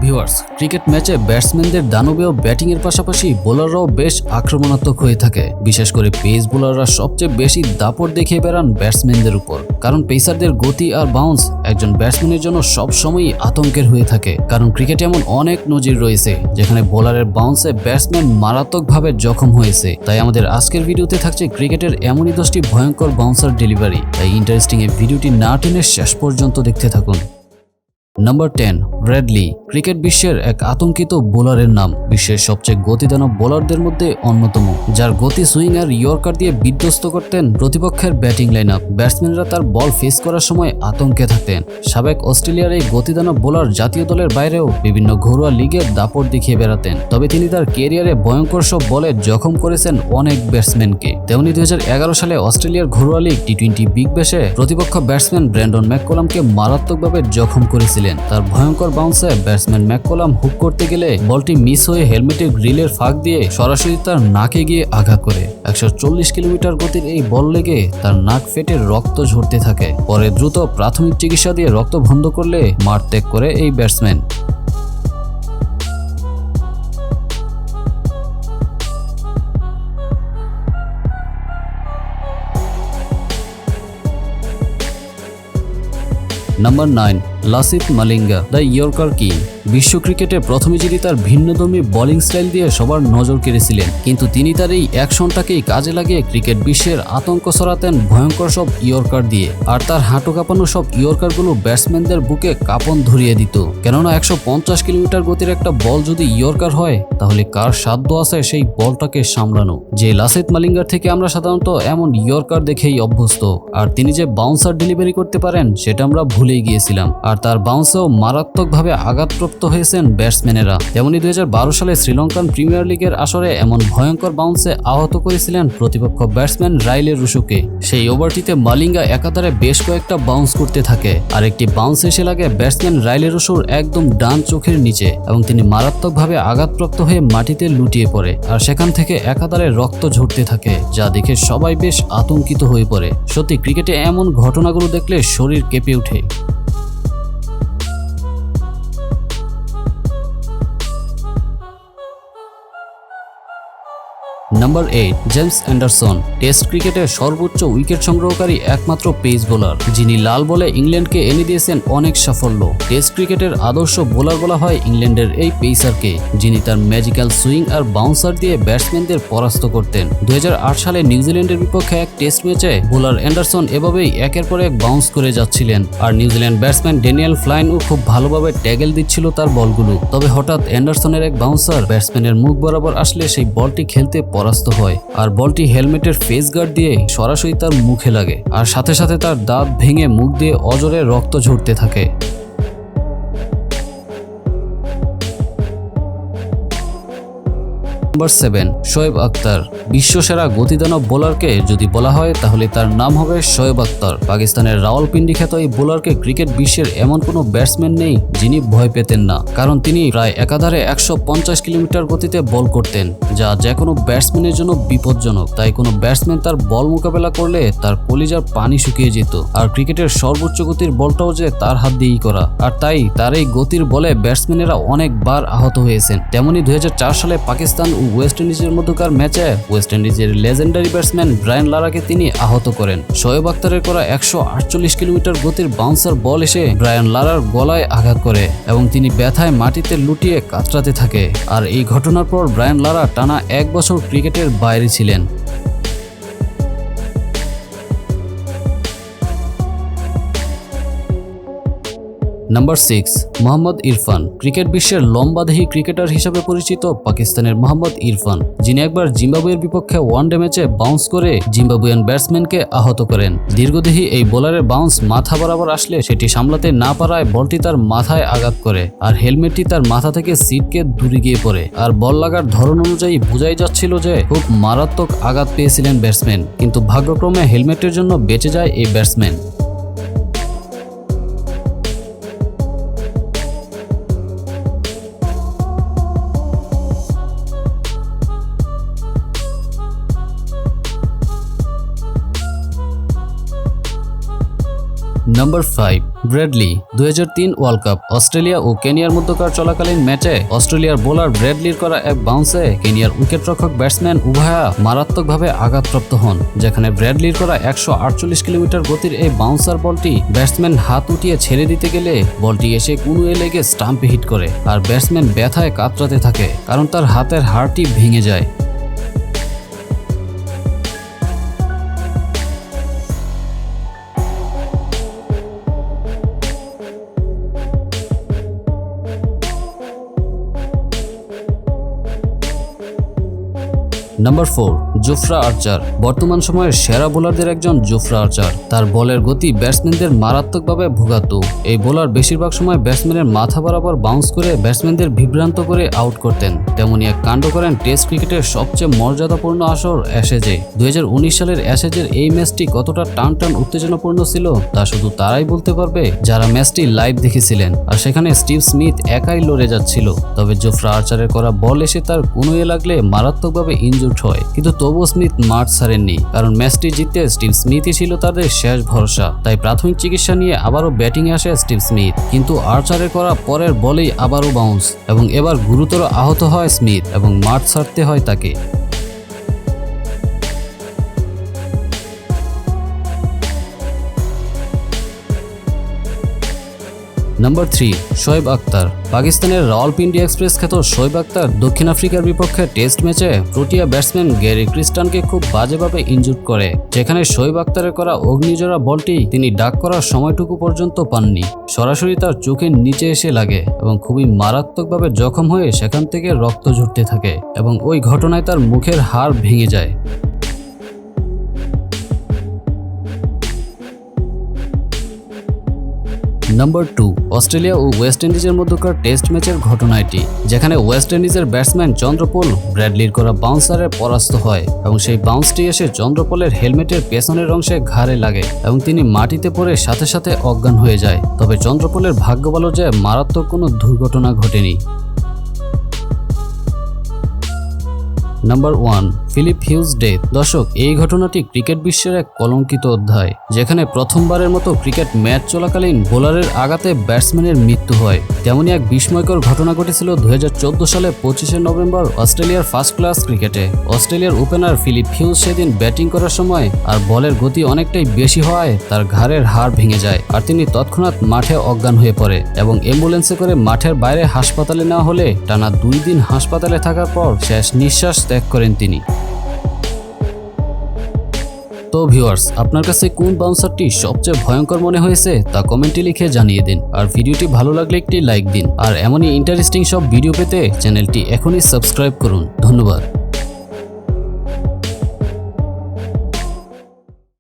Viewers, cricket ম্যাচে ব্যাটসম্যানদের দানবীয় ব্যাটিংয়ের পাশাপাশি বোলাররাও বেশ আক্রমণাত্মক হয়ে থাকে। বিশেষ করে পেস বোলাররা সবচেয়ে বেশি দাপট দেখিয়ে বেড়ান ব্যাটসম্যানদের উপর। কারণ পেসারদের গতি আর বাউন্স একজন ব্যাটসম্যানের জন্য সবসময়ই আতঙ্কের হয়ে থাকে। কারণ ক্রিকেটে এমন অনেক নজির রয়েছে যেখানে বোলারের বাউন্সে ব্যাটসম্যান মারাত্মকভাবে জখম হয়েছে। তাই আমাদের আজকের ভিডিওতে থাকছে ক্রিকেটের এমনই 10টি ভয়ঙ্কর বাউন্সার ডেলিভারি। তাই ইন্টারেস্টিং এই ভিডিওটি না টেনে শেষ পর্যন্ত দেখতে থাকুন। Number 10, Bradley. ক্রিকেট বিশ্বের এক আতঙ্কিত বোলারের নাম। বিশ্বের সবচেয়ে গতিদানব বোলারদের মধ্যে অন্যতম, যার গতি সুইং আর ইয়র্কার দিয়ে বিধ্বস্ত করতেন প্রতিপক্ষের ব্যাটিং লাইন আপ। ব্যাটসম্যানরা তার বল ফেস করার সময় আতঙ্কে থাকতেন। সাবেক অস্ট্রেলিয়ার এই গতিদানব বোলার জাতীয় দলের বাইরেও বিভিন্ন ঘরোয়া লিগের দাপট দেখিয়ে বেড়াতেন। তবে তিনি তার ক্যারিয়ারে ভয়ঙ্কর সব বলে জখম করেছেন অনেক ব্যাটসম্যানকে। তেমনি 2011 সালে অস্ট্রেলিয়ার ঘরোয়া লিগ টি-20 বিগ ব্যাশে প্রতিপক্ষ ব্যাটসম্যান ব্র্যান্ডন ম্যাককালামকে মারাত্মকভাবে জখম করেছিলেন। তার ভয়ঙ্কর বাউন্সে ব্যাটসম্যান ম্যাককালাম হুক করতে গেলে বলটি মিস হয়ে হেলমেটের গ্রিলের ফাঁক দিয়ে সরাসরি তার নাকে গিয়ে আঘাত করে। 140 কিলোমিটার গতির এই বল লেগে তার নাক ফেটে রক্ত ঝরতে থাকে। পরে দ্রুত প্রাথমিক চিকিৎসা দিয়ে রক্ত বন্ধ করলে মাঠ ত্যাগ করে এই batsman. Number 9, Lasith Malinga, the yorker king. বিশ্ব ক্রিকেটে প্রথমে যিনি তার ভিন্নধর্মী বোলিং স্টাইল দিয়ে সবার নজর কেড়েছিলেন, কিন্তু তিনি তার এই অ্যাকশনটাকেই কাজে লাগিয়ে ক্রিকেট বিশ্বের আতঙ্ক ছড়াতেন ভয়ঙ্কর সব ইয়র্কার দিয়ে। আর তার হাঁটু কাঁপানো সব ইয়র্কারগুলো ব্যাটসম্যানদের বুকে কাঁপন ধরিয়ে দিত। কেননা 150 কিলোমিটার গতির একটা বল যদি ইয়র্কার হয়, তাহলে কার সাধ্য আছে সেই বলটাকে সামলানো। যে লাসিথ মালিঙ্গার থেকে আমরা সাধারণত এমন ইয়র্কার দেখেই অভ্যস্ত, আর তিনি যে বাউন্সার ডেলিভারি করতে পারেন সেটা আমরা ভুলেই গিয়েছিলাম। আর তার বাউন্সেও মারাত্মকভাবে আঘাতপ্রাপ্ত হয়েছেন ব্যাটসম্যানেরা। তেমনি 2012 সালে শ্রীলঙ্কান প্রিমিয়ার লিগের আসরে এমন ভয়ঙ্কর বাউন্সে আহত করেছিলেন প্রতিপক্ষ ব্যাটসম্যান রাইলে রুশোকে। সেই ওভারটিতে মালিঙ্গা একাধারে বেশ কয়েকটা বাউন্স করতে থাকে, আর একটি বাউন্স এসে লাগে ব্যাটসম্যান রাইলে রুশোর একদম ডান চোখের নিচে, এবং তিনি মারাত্মকভাবে আঘাতপ্রাপ্ত হয়ে মাটিতে লুটিয়ে পড়ে। আর সেখান থেকে একাধারে রক্ত ঝরতে থাকে, যা দেখে সবাই বেশ আতঙ্কিত হয়ে পড়ে। সত্যি ক্রিকেটে এমন ঘটনাগুলো দেখলে শরীর কেঁপে ওঠে। Number 8, James Anderson. টেস্ট ক্রিকেটের সর্বোচ্চ উইকেট সংগ্রহকারী একমাত্র পেস বোলার, যিনি লাল বলে ইংল্যান্ডকে এনে দিয়েছেন অনেক সাফল্য। টেস্ট ক্রিকেটের আদর্শ বোলার বলা হয় ইংল্যান্ডের এই পেসারকে, যিনি তার ম্যাজিক্যাল সুইং আর বাউন্সার দিয়ে ব্যাটসম্যানদের পরাস্ত করতেন। 2008 সালে নিউজিল্যান্ডের বিপক্ষে এক টেস্ট ম্যাচে বোলার অ্যান্ডারসন এভাবেই একের পর এক বাউন্স করে যাচ্ছিলেন, আর নিউজিল্যান্ড ব্যাটসম্যান ড্যানিয়েল ফ্লাইনও খুব ভালোভাবে ট্যাগেল দিচ্ছিল তার বলগুলো। তবে হঠাৎ অ্যান্ডারসনের এক বাউন্সার ব্যাটসম্যানের মুখ বরাবর আসলে সেই বলটি খেলতে পরাস্ত হয়, আর বলটি হেলমেটের ফেস গার্ড দিয়ে সরাসরি তার মুখে লাগে, আর সাথে সাথে তার দাঁত ভেঙে মুখ দিয়ে অজরে রক্ত ঝরতে থাকে। নাম্বার 7, শোয়েব আখতার। বিশ্বসেরা গতিদানব বোলারকে যদি বলা হয় তাহলে তার নাম হবে শোয়েব আখতার। পাকিস্তানের রাওয়ালপিন্ডি খ্যাত এই বোলারকে ক্রিকেট বিশ্বের এমন কোনো ব্যাটসম্যান নেই যিনি ভয় পেতেন না, কারণ তিনি প্রায় একাধারে 150 কিলোমিটার গতিতে বল করতেন, যা যে কোনো ব্যাটসম্যানের জন্য বিপজ্জনক। তাই কোনো ব্যাটসম্যান তার বল মোকাবেলা করলে তার কলিজার পানি শুকিয়ে যেত। আর ক্রিকেটের সর্বোচ্চ গতির বলটাও যে তার হাত দিয়েই করা, আর তাই তার এই গতির বলে ব্যাটসম্যানেরা অনেকবার আহত হয়েছেন। তেমনি 2004 সালে পাকিস্তান ও ওয়েস্ট ইন্ডিজের মধ্যকার ম্যাচে ওয়েস্ট ইন্ডিজের লেজেন্ডারি ব্যাটসম্যান ব্রায়ান লারাকে তিনি আহত করেন। শোয়েব আখতারের করা 148 কিলোমিটার গতির বাউন্সার বল এসে ব্রায়ান লারার গলায় আঘাত করে, এবং তিনি ব্যথায় মাটিতে লুটিয়ে কাতরাতে থাকে। আর এই ঘটনার পর ব্রায়ান লারা টানা 1 বছর ক্রিকেটের বাইরে ছিলেন। নাম্বার 6, মোহাম্মদ ইরফান। ক্রিকেট বিশ্বের লম্বাদেহী ক্রিকেটার হিসেবে পরিচিত পাকিস্তানের মোহাম্মদ ইরফান, যিনি একবার জিম্বাবুয়ের বিপক্ষে ওয়ানডে ম্যাচে বাউন্স করে জিম্বাবুয়ান ব্যাটসম্যানকে আহত করেন। দীর্ঘদেহী এই বোলারের বাউন্স মাথা বরাবর আসলে সেটি সামলাতে না পারায় বলটি তার মাথায় আঘাত করে, আর হেলমেটটি তার মাথা থেকে সিটকে দূরে গিয়ে পড়ে। আর বল লাগার ধরন অনুযায়ী বোঝাই যাচ্ছিল যে খুব মারাত্মক আঘাত পেয়েছিলেন ব্যাটসম্যান, কিন্তু ভাগ্যক্রমে হেলমেটের জন্য বেঁচে যায় এই batsman. Number 5, Bradley. 2003 world cup Australia ও কেনিয়ার মধ্যকার চলাকালীন ম্যাচে অস্ট্রেলিয়ার বোলার ব্র্যাডলির করা এক বাউন্সে কেনিয়ার উইকেটরক্ষক ব্যাটসম্যান উভয়া মারাত্মকভাবে আঘাতপ্রাপ্ত হন, যেখানে ব্র্যাডলির করা 148 কিলোমিটার গতির এই বাউন্সার বলটি ব্যাটসম্যান হাত উঠিয়ে ছেড়ে দিতে গেলে বলটি এসে কুনুয়ে লেগে স্টাম্পে হিট করে, আর ব্যাটসম্যান ব্যথায় কাতরাতে থাকে কারণ তার হাতের হাড়টি ভেঙে যায়। নাম্বার 4, জোফরা আর্চার। বর্তমান সময়ের সেরা বোলারদের একজন জোফরা আর্চার। তার বলের গতি ব্যাটসম্যানদের মারাত্মকভাবে ভোগাতো। এই বোলার বেশিরভাগ সময় ব্যাটসম্যানের মাথা বরাবর বাউন্স করে ব্যাটসম্যানদের বিভ্রান্ত করে আউট করতেন। তেমনই এক কাণ্ড করেন টেস্ট ক্রিকেটের সবচেয়ে মর্যাদাপূর্ণ আসর অ্যাশেজে। 2019 সালের অ্যাশেজের এই ম্যাচটি কতটা টান উত্তেজনাপূর্ণ ছিল তা শুধু তারাই বলতে পারবে যারা ম্যাচটি লাইভ দেখেছিলেন, আর সেখানে স্টিভ স্মিথ একাই লড়ে যাচ্ছিল। তবে জোফরা আর্চারের করা বল এসে তার কুনুয়ে লাগলে মারাত্মকভাবে ইনজুর্ড হয়, কিন্তু তবুও স্মিথ মাঠ ছাড়েননি, কারণ ম্যাচটি জিততে স্টিভ স্মিথই ছিল তাদের শেষ ভরসা। তাই প্রাথমিক চিকিৎসা নিয়ে আবারও ব্যাটিংয়ে আসে স্টিভ স্মিথ, কিন্তু আর্চারের করা পরের বলেই আবারও বাউন্স, এবং এবার গুরুতর আহত হয় স্মিথ এবং মাঠ ছাড়তে হয় তাকে। নাম্বার 3, শোয়েব আখতার। পাকিস্তানের রাওয়ালপিন্ডি এক্সপ্রেস খ্যাত শোয়েব আখতার দক্ষিণ আফ্রিকার বিপক্ষে টেস্ট ম্যাচে প্রোটিয়া ব্যাটসম্যান গ্যারি ক্রিস্টানকে খুব বাজেভাবে ইনজুর করে, যেখানে শোয়েব আখতারের করা অগ্নিজোড়া বলটি তিনি ডাক করার সময়টুকু পর্যন্ত পাননি। সরাসরি তার চোখের নিচে এসে লাগে এবং খুবই মারাত্মকভাবে জখম হয়ে সেখান থেকে রক্ত ঝরতে থাকে, এবং ওই ঘটনায় তার মুখের হাড় ভেঙে যায়। নাম্বার 2, অস্ট্রেলিয়া ও ওয়েস্ট ইন্ডিজের মধ্যকার টেস্ট ম্যাচের ঘটনা এটি, যেখানে ওয়েস্ট ইন্ডিজের ব্যাটসম্যান চন্দ্রপল ব্র্যাডলির করা বাউন্সারে পরাস্ত হয়, এবং সেই বাউন্সটি এসে চন্দ্রপলের হেলমেটের পেছনের অংশে ঘাড়ে লাগে এবং তিনি মাটিতে পড়ে সাথে সাথে অজ্ঞান হয়ে যায়। তবে চন্দ্রপলের ভাগ্য ভালো যে মারাত্মক কোনো দুর্ঘটনা ঘটেনি। Number 1, Phillip Hughes death. দর্শক, এই ঘটনাটি ক্রিকেট বিশ্বের এক কলঙ্কিত অধ্যায়, যেখানে প্রথমবারের মতো ক্রিকেট ম্যাচ চলাকালীন বোলারের আঘাতে ব্যাটসম্যানের মৃত্যু হয়। তেমনই এক বিস্ময়কর ঘটনা ঘটেছিল 2014 সালে 25শে নভেম্বর অস্ট্রেলিয়ার ফার্স্ট ক্লাস ক্রিকেটে। অস্ট্রেলিয়ার ওপেনার ফিলিপ হিউজ সেদিন ব্যাটিং করার সময় আর বলের গতি অনেকটাই বেশি হওয়ায় তার ঘাড়ের হাড় ভেঙে যায়, আর তিনি তৎক্ষণাৎ মাঠে অজ্ঞান হয়ে পড়ে এবং অ্যাম্বুলেন্সে করে মাঠের বাইরে হাসপাতালে নেওয়া হলে টানা 2 দিন হাসপাতালে থাকার পর শেষ নিঃশ্বাস ত্যাগ করেন তিনি। তো ভিউয়ার্স, আপনার কাছে কোন বাউন্সারটি সবচেয়ে ভয়ঙ্কর মনে হয়েছে তা কমেন্টে লিখে জানিয়ে দিন, আর ভিডিওটি ভালো লাগলে একটি লাইক দিন, আর এমনই ইন্টারেস্টিং সব ভিডিও পেতে চ্যানেলটি এখনই সাবস্ক্রাইব করুন। ধন্যবাদ।